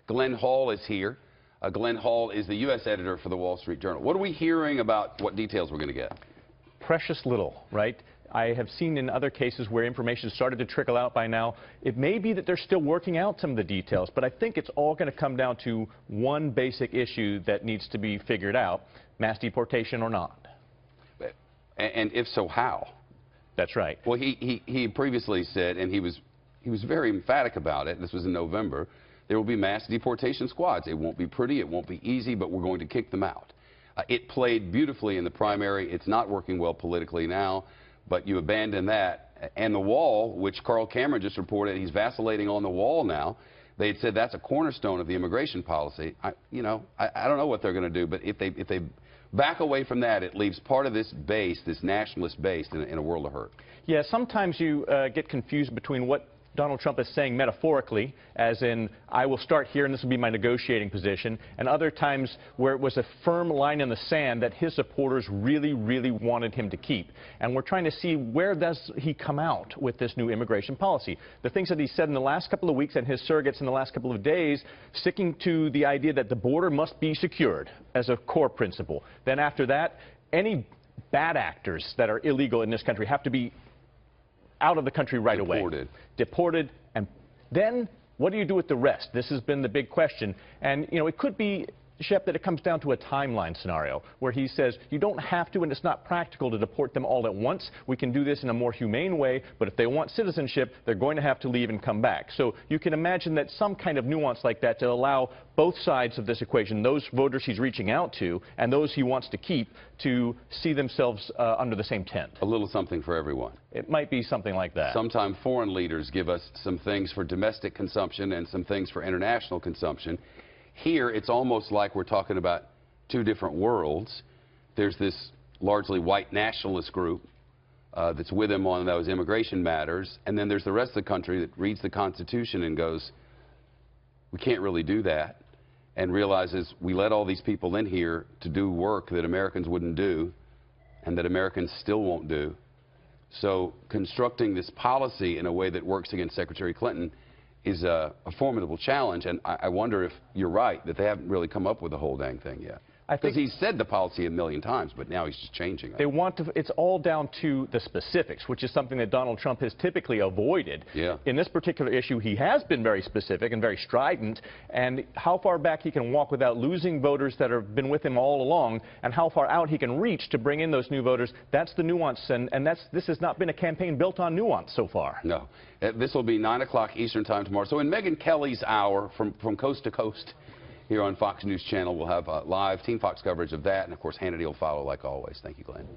Glenn Hall is here. Glenn Hall is the U.S. editor for the Wall Street Journal. What are we hearing about what details we're going to get? Precious little, right? I have seen in other cases where information started to trickle out by now. It may be that they're still working out some of the details, but I think it's all going to come down to one basic issue that needs to be figured out: mass deportation or not. And if so, how? That's right. Well, he previously said, and he was very emphatic about it, this was in November, there will be mass deportation squads. It won't be pretty, it won't be easy, but we're going to kick them out. It played beautifully in the primary. It's not working well politically now, but you abandon that. And the wall, which Carl Cameron just reported, he's vacillating on the wall now. They had said that's a cornerstone of the immigration policy. I don't know what they're going to do, but if they back away from that, it leaves part of this base, this nationalist base, in a world of hurt. Yeah, sometimes you get confused between what Donald Trump is saying metaphorically, as in, I will start here and this will be my negotiating position, and other times where it was a firm line in the sand that his supporters really, really wanted him to keep. And we're trying to see, where does he come out with this new immigration policy? The things that he said in the last couple of weeks and his surrogates in the last couple of days, sticking to the idea that the border must be secured as a core principle. Then after that, any bad actors that are illegal in this country have to be out of the country right away. Deported. And then what do you do with the rest? This has been the big question. And, you know, it could be, Shep, that it comes down to a timeline scenario where he says you don't have to, and it's not practical to deport them all at once. We can do this in a more humane way, but if they want citizenship, they're going to have to leave and come back. So you can imagine that some kind of nuance like that to allow both sides of this equation, those voters he's reaching out to and those he wants to keep, to see themselves under the same tent. A little something for everyone. It might be something like that. Sometimes foreign leaders give us some things for domestic consumption and some things for international consumption. Here, it's almost like we're talking about two different worlds. There's this largely white nationalist group that's with him on those immigration matters, and then there's the rest of the country that reads the Constitution and goes, we can't really do that, and realizes we let all these people in here to do work that Americans wouldn't do and that Americans still won't do. So constructing this policy in a way that works against Secretary Clinton is a formidable challenge, and I wonder if you're right, that they haven't really come up with the whole dang thing yet. Because he's said the policy a million times, but now he's just changing it. They want to, it's all down to the specifics, which is something that Donald Trump has typically avoided. Yeah. In this particular issue, he has been very specific and very strident, and how far back he can walk without losing voters that have been with him all along, and how far out he can reach to bring in those new voters, that's the nuance, and this has not been a campaign built on nuance so far. No. This will be 9 o'clock Eastern Time tomorrow. So in Megyn Kelly's hour, from coast to coast, here on Fox News Channel, we'll have live Team Fox coverage of that, and of course Hannity will follow like always. Thank you, Glenn.